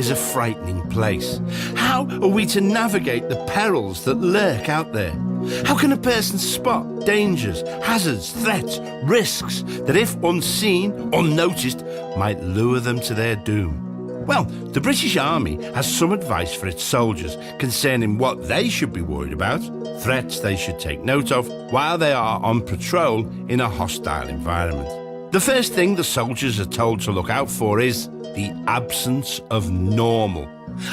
is a frightening place. How are we to navigate the perils that lurk out there? How can a person spot dangers, hazards, threats, risks that, if unseen, unnoticed, might lure them to their doom? Well, the British Army has some advice for its soldiers concerning what they should be worried about, threats they should take note of while they are on patrol in a hostile environment. The first thing the soldiers are told to look out for is the absence of normal,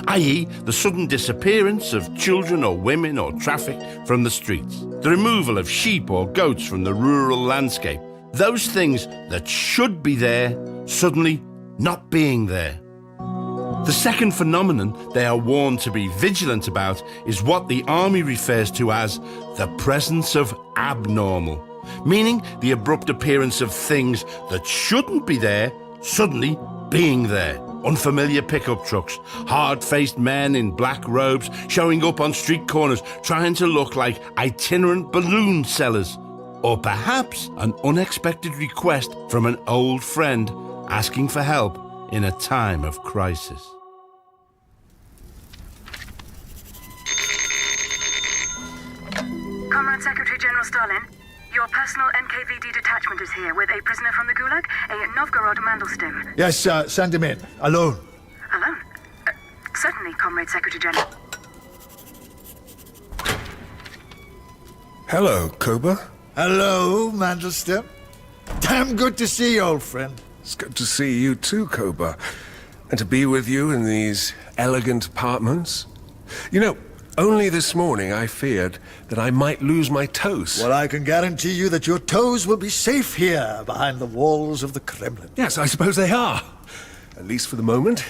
i.e. the sudden disappearance of children or women or traffic from the streets, the removal of sheep or goats from the rural landscape, those things that should be there suddenly not being there. The second phenomenon they are warned to be vigilant about is what the army refers to as the presence of abnormal, meaning the abrupt appearance of things that shouldn't be there suddenly being there. Unfamiliar pickup trucks, hard-faced men in black robes showing up on street corners trying to look like itinerant balloon sellers, or perhaps an unexpected request from an old friend asking for help in a time of crisis. Comrade Secretary General Stalin, your personal NKVD detachment is here with a prisoner from the Gulag, a Novgorod Mandelstim. Yes, send him in. Alone. Alone? Certainly, Comrade Secretary General. Hello, Koba. Hello, Mandelstim. Damn good to see you, old friend. It's good to see you too, Koba. And to be with you in these elegant apartments. You know, only this morning I feared that I might lose my toes. Well, I can guarantee you that your toes will be safe here, behind the walls of the Kremlin. Yes, I suppose they are. At least for the moment.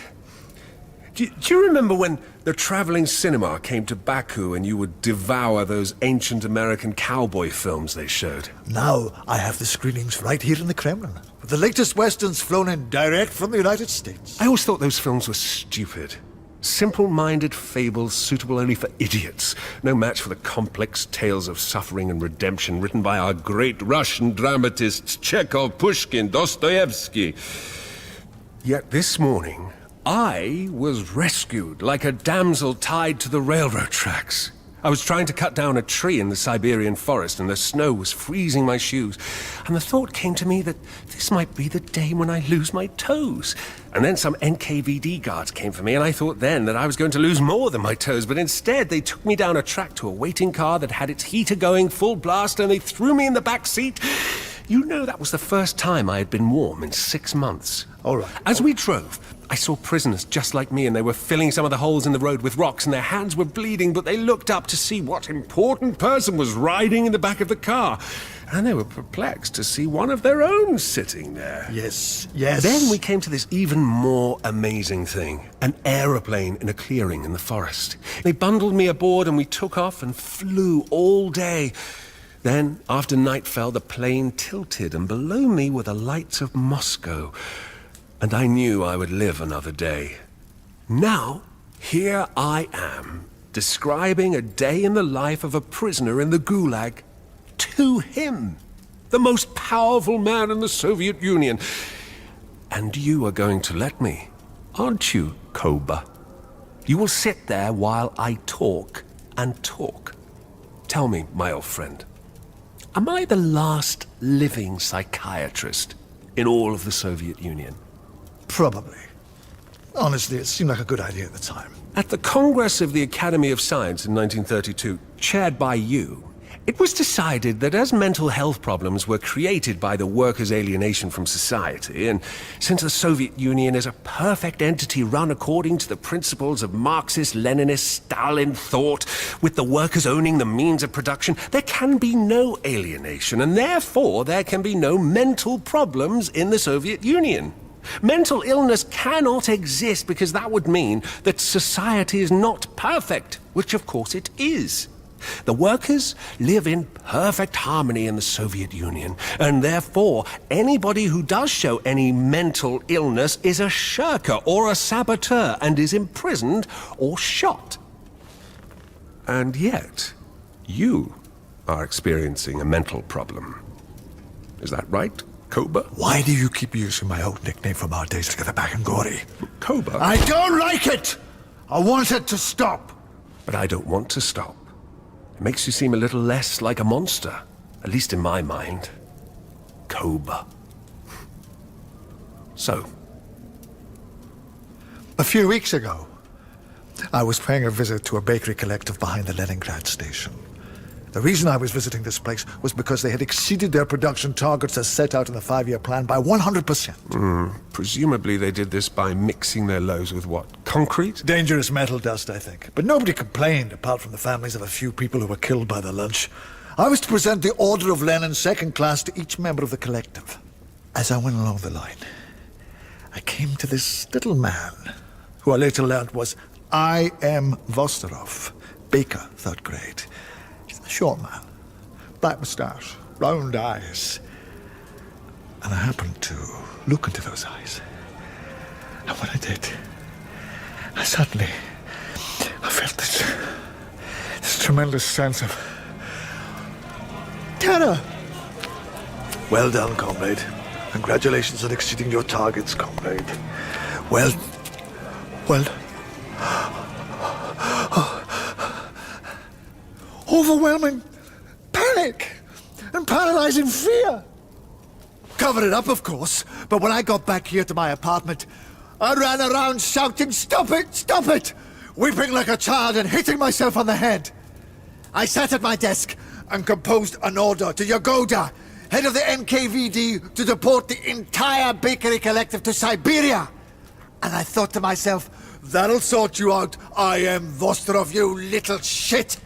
Do you remember when the traveling cinema came to Baku and you would devour those ancient American cowboy films they showed? Now I have the screenings right here in the Kremlin, with the latest westerns flown in direct from the United States. I always thought those films were stupid. Simple-minded fables suitable only for idiots. No match for the complex tales of suffering and redemption written by our great Russian dramatists Chekhov, Pushkin, Dostoevsky. Yet this morning, I was rescued like a damsel tied to the railroad tracks. I was trying to cut down a tree in the Siberian forest and the snow was freezing my shoes. And the thought came to me that this might be the day when I lose my toes. And then some NKVD guards came for me and I thought then that I was going to lose more than my toes. But instead they took me down a track to a waiting car that had its heater going full blast and they threw me in the back seat. You know, that was the first time I had been warm in 6 months. All right. As we drove, I saw prisoners just like me, and they were filling some of the holes in the road with rocks, and their hands were bleeding, but they looked up to see what important person was riding in the back of the car. And they were perplexed to see one of their own sitting there. Yes, yes. Then we came to this even more amazing thing. An aeroplane in a clearing in the forest. They bundled me aboard and we took off and flew all day. Then, after night fell, the plane tilted, and below me were the lights of Moscow. And I knew I would live another day. Now, here I am, describing a day in the life of a prisoner in the Gulag to him, the most powerful man in the Soviet Union. And you are going to let me, aren't you, Koba? You will sit there while I talk and talk. Tell me, my old friend, am I the last living psychiatrist in all of the Soviet Union? Probably. Honestly, it seemed like a good idea at the time. At the Congress of the Academy of Science in 1932, chaired by you, it was decided that as mental health problems were created by the workers' alienation from society, and since the Soviet Union is a perfect entity run according to the principles of Marxist-Leninist Stalin thought, with the workers owning the means of production, there can be no alienation, and therefore there can be no mental problems in the Soviet Union. Mental illness cannot exist because that would mean that society is not perfect, which of course it is. The workers live in perfect harmony in the Soviet Union, and therefore anybody who does show any mental illness is a shirker or a saboteur and is imprisoned or shot. And yet, you are experiencing a mental problem. Is that right, Koba? Why do you keep using my old nickname from our days together back in Gori? Koba? I don't like it! I want it to stop! But I don't want to stop. It makes you seem a little less like a monster, at least in my mind. Koba. So? A few weeks ago, I was paying a visit to a bakery collective behind the Leningrad station. The reason I was visiting this place was because they had exceeded their production targets as set out in the 5-year plan by 100%. Presumably they did this by mixing their loaves with what? Concrete? Dangerous metal dust, I think. But nobody complained, apart from the families of a few people who were killed by the lunch. I was to present the Order of Lenin second class to each member of the collective. As I went along the line, I came to this little man, who I later learned was I.M. Vostorov, baker, 3rd grade. He's a short man, black moustache, round eyes. And I happened to look into those eyes. And when I did, I felt this tremendous sense of terror. Well done, comrade. Congratulations on exceeding your targets, comrade. Well... Overwhelming panic and paralyzing fear. Covered it up, of course, but when I got back here to my apartment, I ran around shouting, "Stop it! Stop it!" weeping like a child and hitting myself on the head. I sat at my desk and composed an order to Yagoda, head of the NKVD, to deport the entire bakery collective to Siberia. And I thought to myself, that'll sort you out, I.M. Vostorov, you little shit.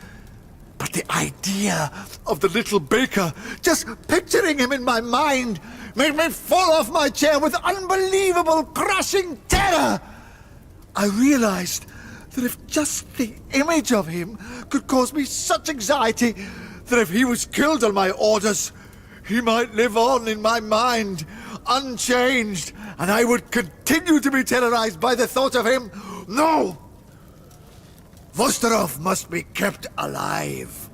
But the idea of the little baker, just picturing him in my mind, made me fall off my chair with unbelievable, crushing terror. I realized that if just the image of him could cause me such anxiety, that if he was killed on my orders, he might live on in my mind, unchanged, and I would continue to be terrorized by the thought of him. No! Vostorov must be kept alive,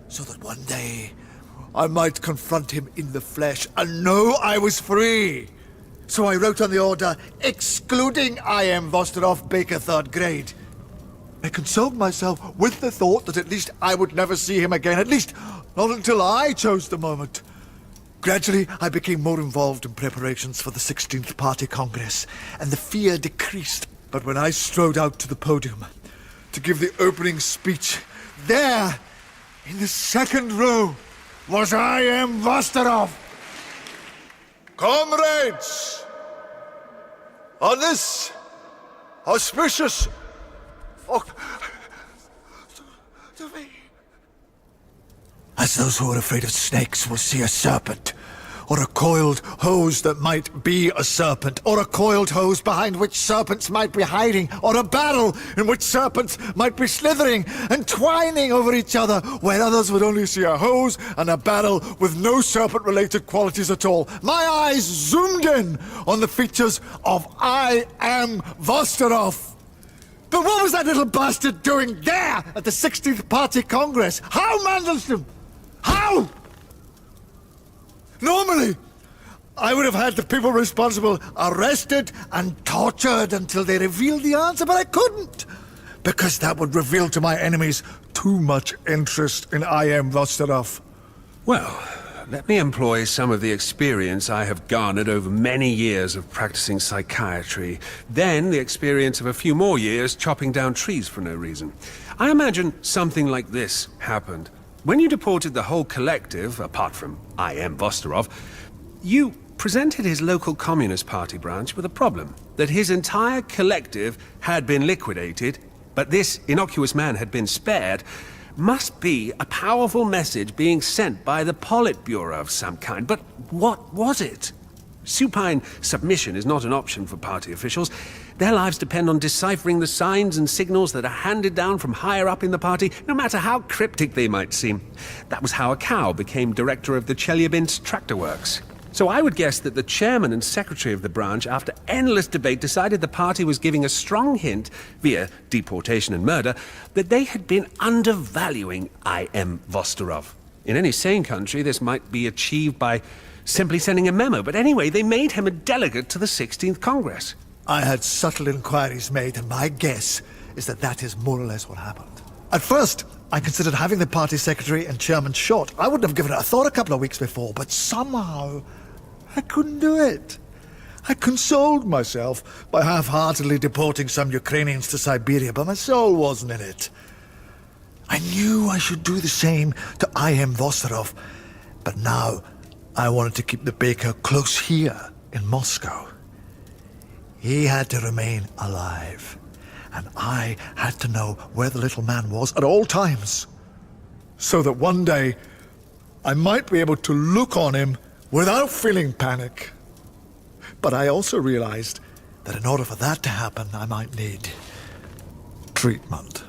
so that one day I might confront him in the flesh and know I was free. So I wrote on the order, excluding I.M. Vostorov, baker 3rd grade. I consoled myself with the thought that at least I would never see him again, at least not until I chose the moment. Gradually, I became more involved in preparations for the 16th Party Congress, and the fear decreased. But when I strode out to the podium to give the opening speech, there, in the second row, was I.M. Vostorov. Comrades, on this auspicious... As those who are afraid of snakes will see a serpent, or a coiled hose that might be a serpent, or a coiled hose behind which serpents might be hiding, or a barrel in which serpents might be slithering and twining over each other, where others would only see a hose and a barrel with no serpent-related qualities at all. My eyes zoomed in on the features of I.M. Vostorov. But what was that little bastard doing there at the 16th Party Congress? How, Mandelstam? How? Normally, I would have had the people responsible arrested and tortured until they revealed the answer, but I couldn't, because that would reveal to my enemies too much interest in I.M. Vostorov. Well, let me employ some of the experience I have garnered over many years of practicing psychiatry, then the experience of a few more years chopping down trees for no reason. I imagine something like this happened. When you deported the whole collective, apart from I.M. Vostorov, you presented his local Communist Party branch with a problem. That his entire collective had been liquidated, but this innocuous man had been spared, must be a powerful message being sent by the Politburo of some kind. But what was it? Supine submission is not an option for party officials. Their lives depend on deciphering the signs and signals that are handed down from higher up in the party, no matter how cryptic they might seem. That was how a cow became director of the Chelyabinsk tractor works. So I would guess that the chairman and secretary of the branch, after endless debate, decided the party was giving a strong hint, via deportation and murder, that they had been undervaluing I.M. Vostorov. In any sane country, this might be achieved by simply sending a memo. But anyway, they made him a delegate to the 16th Congress. I had subtle inquiries made, and my guess is that that is more or less what happened. At first, I considered having the party secretary and chairman shot. I wouldn't have given it a thought a couple of weeks before, but somehow I couldn't do it. I consoled myself by half-heartedly deporting some Ukrainians to Siberia, but my soul wasn't in it. I knew I should do the same to I.M. Vosterov, but now I wanted to keep the baker close here in Moscow. He had to remain alive, and I had to know where the little man was at all times, so that one day I might be able to look on him without feeling panic. But I also realized that in order for that to happen, I might need treatment.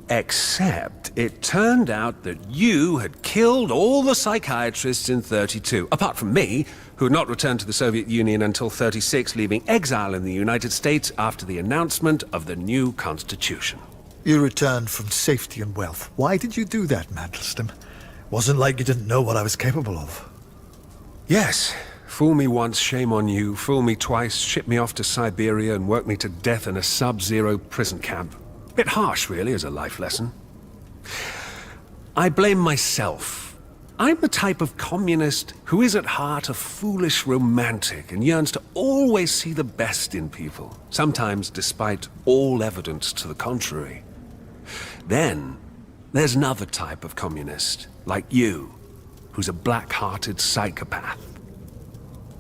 Except it turned out that you had killed all the psychiatrists in 32, apart from me, who had not returned to the Soviet Union until 36, leaving exile in the United States after the announcement of the new constitution. You returned from safety and wealth. Why did you do that, Mandelstam? Wasn't like you didn't know what I was capable of. Yes. Fool me once, shame on you. Fool me twice, ship me off to Siberia and work me to death in a sub-zero prison camp. Bit harsh, really, as a life lesson. I blame myself. I'm the type of communist who is at heart a foolish romantic and yearns to always see the best in people, sometimes despite all evidence to the contrary. Then, there's another type of communist, like you, who's a black-hearted psychopath.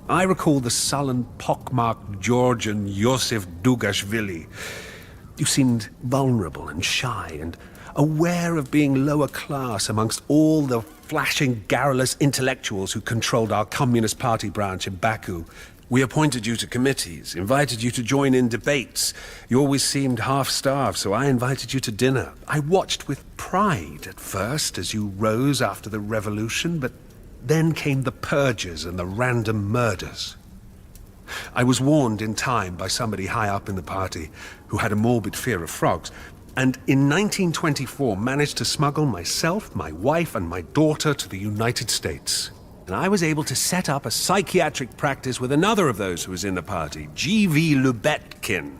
I recall the sullen, pockmarked Georgian Yosef Dugashvili. You seemed vulnerable and shy and aware of being lower class amongst all the flashing, garrulous intellectuals who controlled our Communist Party branch in Baku. We appointed you to committees, invited you to join in debates. You always seemed half-starved, so I invited you to dinner. I watched with pride at first as you rose after the revolution, but then came the purges and the random murders. I was warned in time by somebody high up in the party who had a morbid fear of frogs, and in 1924 managed to smuggle myself, my wife, and my daughter to the United States. And I was able to set up a psychiatric practice with another of those who was in the party, G.V. Lubetkin.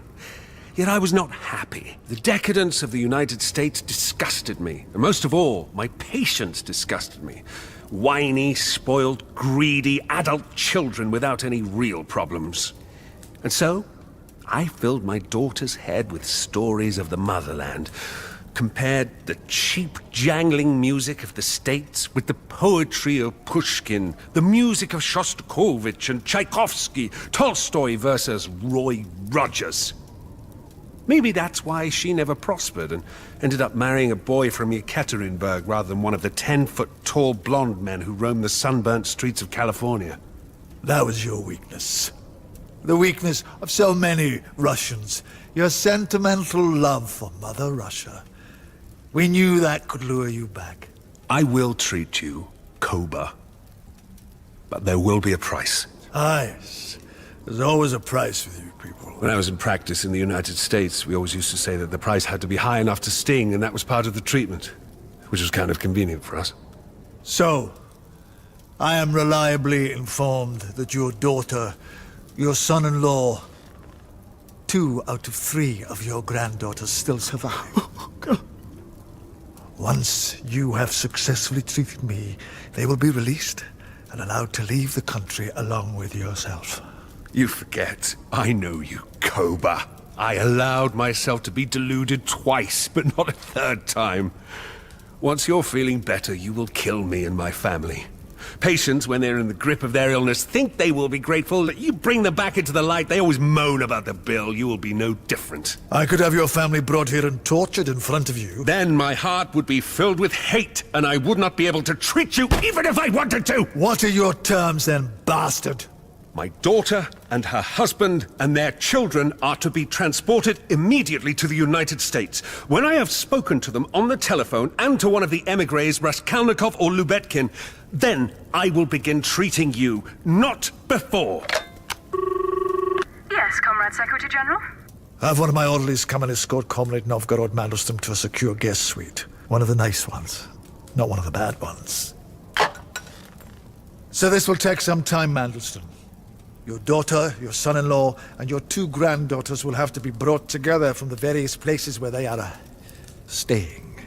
Yet I was not happy. The decadence of the United States disgusted me, and most of all, my patients disgusted me. Whiny, spoiled, greedy, adult children without any real problems. And so, I filled my daughter's head with stories of the motherland, compared the cheap, jangling music of the States with the poetry of Pushkin, the music of Shostakovich and Tchaikovsky, Tolstoy versus Roy Rogers. Maybe that's why she never prospered and ended up marrying a boy from Yekaterinburg rather than one of the 10-foot-tall blonde men who roam the sunburnt streets of California. That was your weakness. The weakness of so many Russians. Your sentimental love for Mother Russia. We knew that could lure you back. I will treat you, Koba. But there will be a price. Yes. There's always a price with you people. When I was in practice in the United States, we always used to say that the price had to be high enough to sting, and that was part of the treatment, which was kind of convenient for us. So, I am reliably informed that your daughter, your son-in-law, 2 out of 3 of your granddaughters still survive. Oh, God. Once you have successfully treated me, they will be released and allowed to leave the country along with yourself. You forget. I know you, Koba. I allowed myself to be deluded twice, but not a third time. Once you're feeling better, you will kill me and my family. Patients, when they're in the grip of their illness, think they will be grateful that you bring them back into the light. They always moan about the bill. You will be no different. I could have your family brought here and tortured in front of you. Then my heart would be filled with hate, and I would not be able to treat you even if I wanted to. What are your terms then, bastard? My daughter and her husband and their children are to be transported immediately to the United States. When I have spoken to them on the telephone and to one of the emigres, Raskolnikov or Lubetkin, then I will begin treating you, not before. Yes, Comrade Secretary General? Have one of my orderlies come and escort Comrade Novgorod Mandelstam to a secure guest suite. One of the nice ones. not one of the bad ones. So this will take some time, Mandelstam. Your daughter, your son-in-law, and your 2 granddaughters will have to be brought together from the various places where they are staying.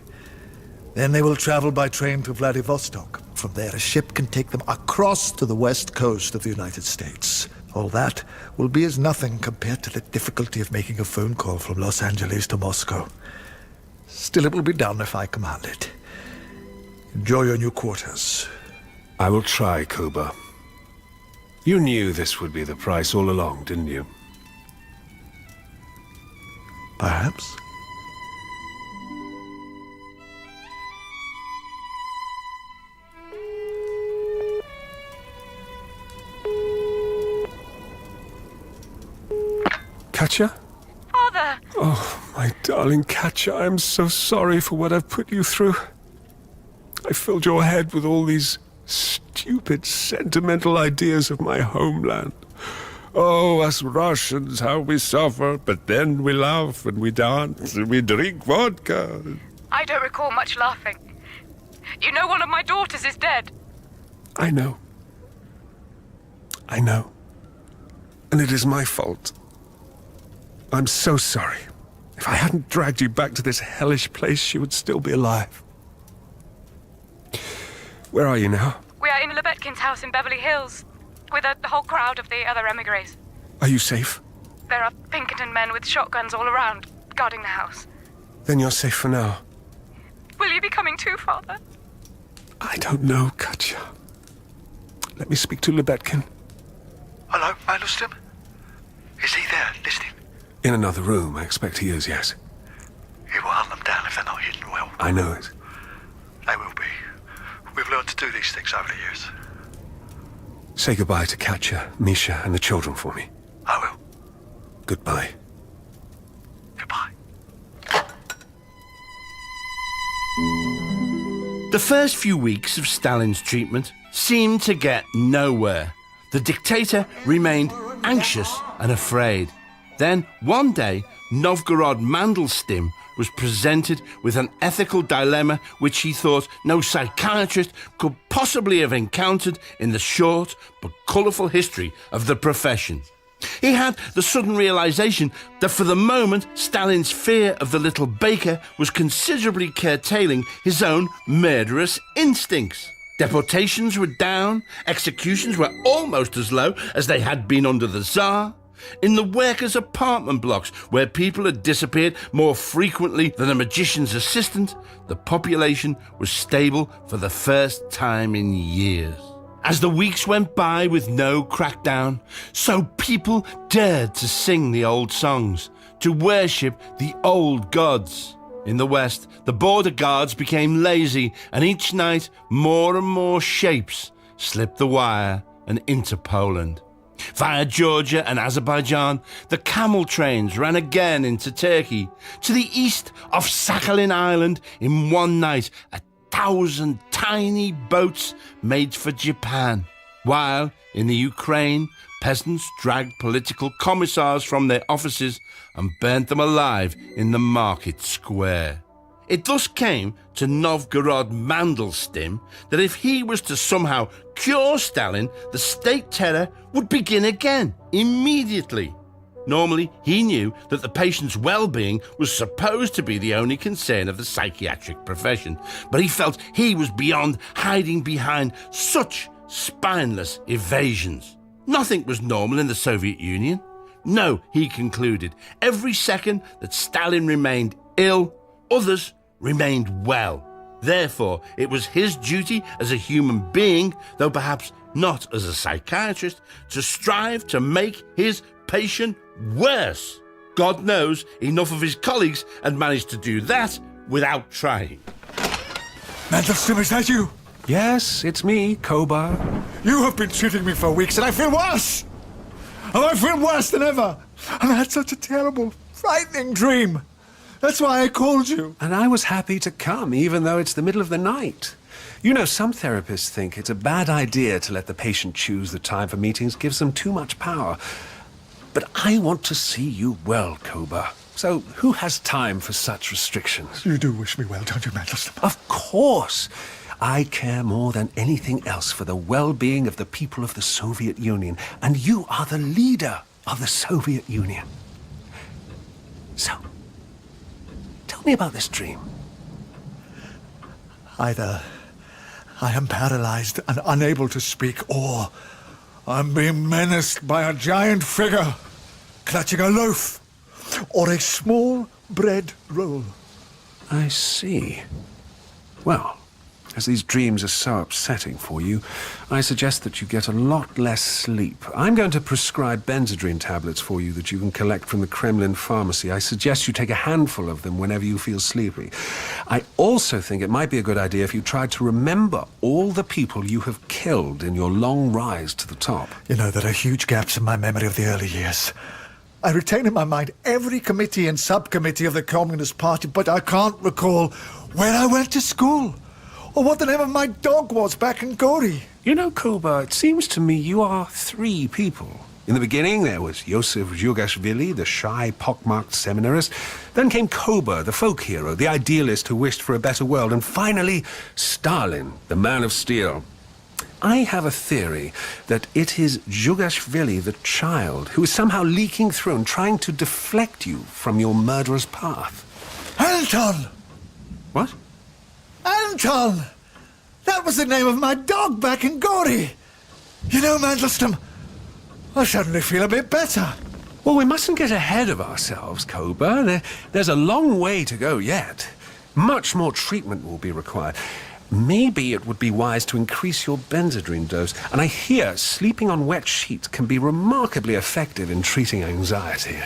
Then they will travel by train to Vladivostok. From there, a ship can take them across to the west coast of the United States. All that will be as nothing compared to the difficulty of making a phone call from Los Angeles to Moscow. Still, it will be done if I command it. Enjoy your new quarters. I will try, Koba. You knew this would be the price all along, didn't you? Perhaps. Katya? Father! Oh, my darling Katya, I'm so sorry for what I've put you through. I filled your head with all these stupid, sentimental ideas of my homeland. Oh, us Russians, how we suffer, but then we laugh and we dance and we drink vodka. I don't recall much laughing. You know one of my daughters is dead. I know. I know. And it is my fault. I'm so sorry. If I hadn't dragged you back to this hellish place, she would still be alive. Where are you now? We are in Lebetkin's house in Beverly Hills, with a whole crowd of the other emigres. Are you safe? There are Pinkerton men with shotguns all around, guarding the house. Then you're safe for now. Will you be coming too, Father? I don't know, Katya. Let me speak to Lebetkin. Hello, Mandelstam? Is he there, listening? In another room, I expect he is, yes. You will hunt them down if they're not hidden well. I know it. They will be. We've learned to do these things over the years. Say goodbye to Katya, Misha, and the children for me. I will. Goodbye. Goodbye. The first few weeks of Stalin's treatment seemed to get nowhere. The dictator remained anxious and afraid. Then, one day, Novgorod Mandelstam was presented with an ethical dilemma which he thought no psychiatrist could possibly have encountered in the short but colourful history of the profession. He had the sudden realisation that for the moment Stalin's fear of the little baker was considerably curtailing his own murderous instincts. Deportations were down, executions were almost as low as they had been under the Tsar. In the workers' apartment blocks, where people had disappeared more frequently than a magician's assistant, the population was stable for the first time in years. As the weeks went by with no crackdown, so people dared to sing the old songs, to worship the old gods. In the West, the border guards became lazy, and each night more and more shapes slipped the wire and into Poland. Via Georgia and Azerbaijan, the camel trains ran again into Turkey. To the east of Sakhalin Island, in one night, 1,000 tiny boats made for Japan. While in the Ukraine, peasants dragged political commissars from their offices and burnt them alive in the market square. It thus came to Novgorod Mandelstam that if he was to somehow cure Stalin, the state terror would begin again, immediately. Normally, he knew that the patient's well-being was supposed to be the only concern of the psychiatric profession, but he felt he was beyond hiding behind such spineless evasions. Nothing was normal in the Soviet Union. No, he concluded, every second that Stalin remained ill, others remained well. Therefore, it was his duty as a human being, though perhaps not as a psychiatrist, to strive to make his patient worse. God knows enough of his colleagues had managed to do that without trying. Mandelstam, is that you? Yes, it's me, Koba. You have been treating me for weeks, and I feel worse! And I feel worse than ever! And I had such a terrible, frightening dream. That's why I called you. And I was happy to come, even though it's the middle of the night. You know, some therapists think it's a bad idea to let the patient choose the time for meetings, gives them too much power. But I want to see you well, Koba. So who has time for such restrictions? You do wish me well, don't you, Mandelstam? Of course. I care more than anything else for the well-being of the people of the Soviet Union, and you are the leader of the Soviet Union. So, tell me about this dream. Either I am paralyzed and unable to speak, or I'm being menaced by a giant figure clutching a loaf or a small bread roll. I see. Well, as these dreams are so upsetting for you, I suggest that you get a lot less sleep. I'm going to prescribe Benzedrine tablets for you that you can collect from the Kremlin pharmacy. I suggest you take a handful of them whenever you feel sleepy. I also think it might be a good idea if you tried to remember all the people you have killed in your long rise to the top. You know, there are huge gaps in my memory of the early years. I retain in my mind every committee and subcommittee of the Communist Party, but I can't recall where I went to school, or what the name of my dog was back in Gori. You know, Koba, it seems to me you are three people. In the beginning, there was Yosef Zhugashvili, the shy, pockmarked seminarist. Then came Koba, the folk hero, the idealist who wished for a better world. And finally, Stalin, the man of steel. I have a theory that it is Zhugashvili, the child, who is somehow leaking through and trying to deflect you from your murderous path. Anton! What? Anton! That was the name of my dog back in Gori. You know, Mandelstam, I suddenly feel a bit better. Well, we mustn't get ahead of ourselves, Koba. There's a long way to go yet. Much more treatment will be required. Maybe it would be wise to increase your Benzedrine dose. And I hear sleeping on wet sheets can be remarkably effective in treating anxiety.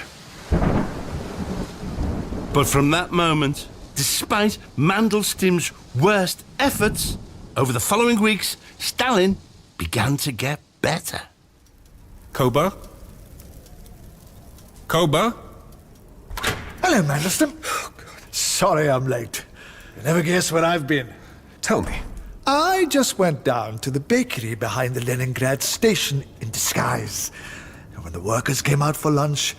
But from that moment, despite Mandelstam's worst efforts, over the following weeks, Stalin began to get better. Koba? Koba? Hello, Mandelstam. Sorry I'm late. You never guess where I've been. Tell me. I just went down to the bakery behind the Leningrad station in disguise. And when the workers came out for lunch,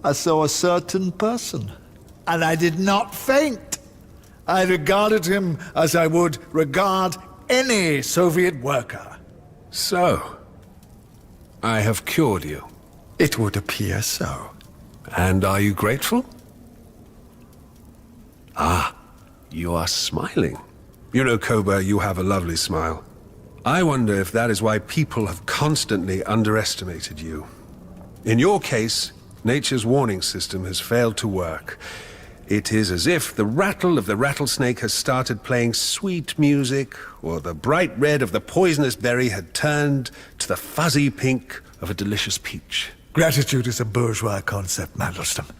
I saw a certain person. And I did not faint. I regarded him as I would regard any Soviet worker. So, I have cured you. It would appear so. And are you grateful? Ah, you are smiling. You know, Koba, you have a lovely smile. I wonder if that is why people have constantly underestimated you. In your case, nature's warning system has failed to work. It is as if the rattle of the rattlesnake has started playing sweet music, or the bright red of the poisonous berry had turned to the fuzzy pink of a delicious peach. Gratitude is a bourgeois concept, Mandelstam.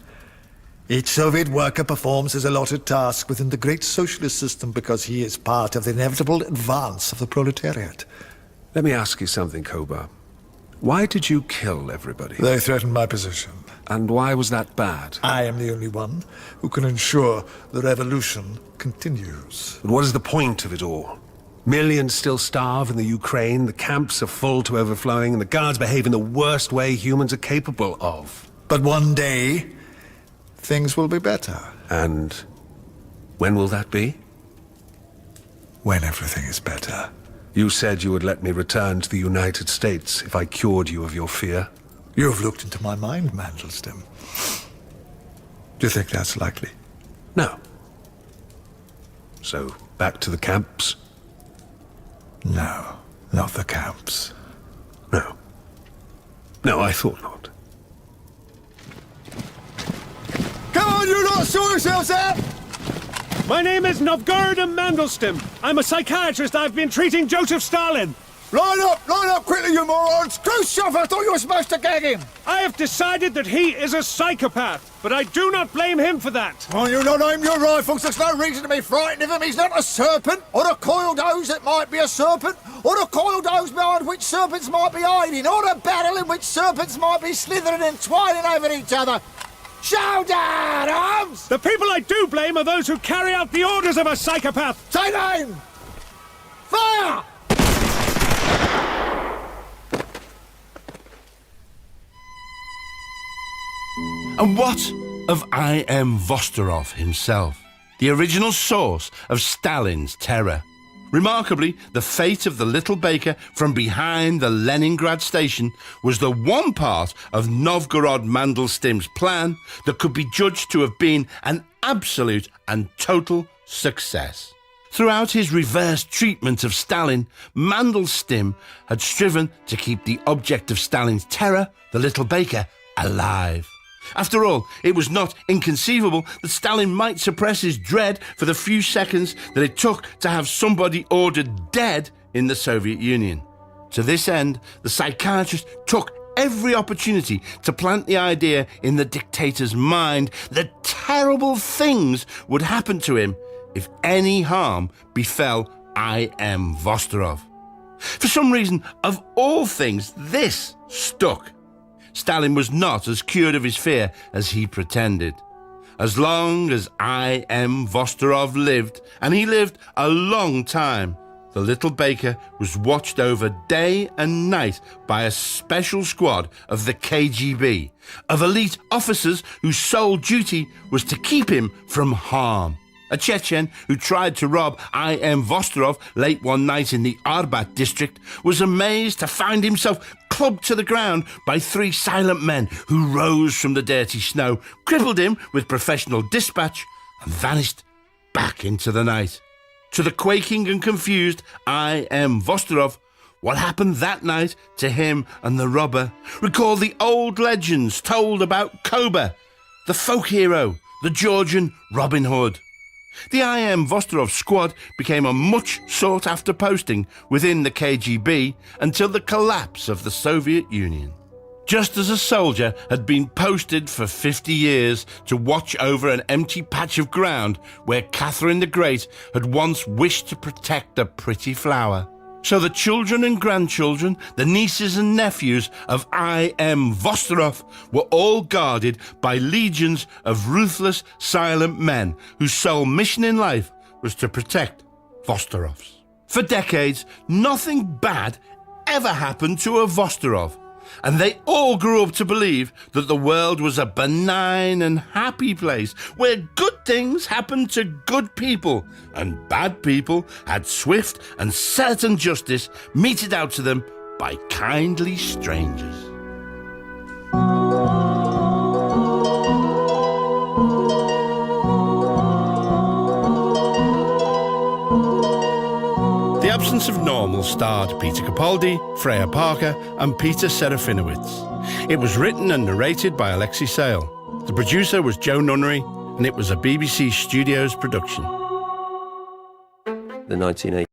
Each Soviet worker performs his allotted task within the great socialist system because he is part of the inevitable advance of the proletariat. Let me ask you something, Koba. Why did you kill everybody? They threatened my position. And why was that bad? I am the only one who can ensure the revolution continues. But what is the point of it all? Millions still starve in the Ukraine, the camps are full to overflowing, and the guards behave in the worst way humans are capable of. But one day, things will be better. And when will that be? When everything is better. You said you would let me return to the United States if I cured you of your fear. You have looked into my mind, Mandelstam. Do you think that's likely? No. So, back to the camps? No, not the camps. No. No, I thought not. Come on, you lot, show yourselves out! My name is Novgorod Mandelstam. I'm a psychiatrist. I've been treating Joseph Stalin. Line up quickly, you morons! Khrushchev, I thought you were supposed to gag him! I have decided that he is a psychopath, but I do not blame him for that. Oh, you not aim your rifles. There's no reason to be frightened of him. He's not a serpent, or a coiled hose that might be a serpent, or a coiled hose behind which serpents might be hiding, or a barrel in which serpents might be slithering and twining over each other. Show down, arms! The people I do blame are those who carry out the orders of a psychopath. Take aim! Fire! And what of I.M. Vostorov himself, the original source of Stalin's terror? Remarkably, the fate of the little baker from behind the Leningrad station was the one part of Novgorod Mandelstim's plan that could be judged to have been an absolute and total success. Throughout his reverse treatment of Stalin, Mandelstim had striven to keep the object of Stalin's terror, the little baker, alive. After all, it was not inconceivable that Stalin might suppress his dread for the few seconds that it took to have somebody ordered dead in the Soviet Union. To this end, the psychiatrist took every opportunity to plant the idea in the dictator's mind that terrible things would happen to him if any harm befell I.M. Vostorov. For some reason, of all things, this stuck. Stalin was not as cured of his fear as he pretended. As long as I.M. Vostorov lived, and he lived a long time, the little baker was watched over day and night by a special squad of the KGB, of elite officers whose sole duty was to keep him from harm. A Chechen who tried to rob I.M. Vostorov late one night in the Arbat district was amazed to find himself clubbed to the ground by 3 silent men who rose from the dirty snow, crippled him with professional dispatch, and vanished back into the night. To the quaking and confused I.M. Vostorov, what happened that night to him and the robber recalled the old legends told about Koba, the folk hero, the Georgian Robin Hood. The I.M. Vostorov squad became a much sought-after posting within the KGB until the collapse of the Soviet Union. Just as a soldier had been posted for 50 years to watch over an empty patch of ground where Catherine the Great had once wished to protect a pretty flower, so the children and grandchildren, the nieces and nephews of I.M. Vostorov were all guarded by legions of ruthless, silent men whose sole mission in life was to protect Vostorovs. For decades, nothing bad ever happened to a Vostorov, and they all grew up to believe that the world was a benign and happy place where good things happened to good people and bad people had swift and certain justice meted out to them by kindly strangers. The Absence of Normal starred Peter Capaldi, Freya Parker and Peter Serafinowicz. It was written and narrated by Alexei Sayle. The producer was Joe Nunnery, and it was a BBC Studios production. The 1980s.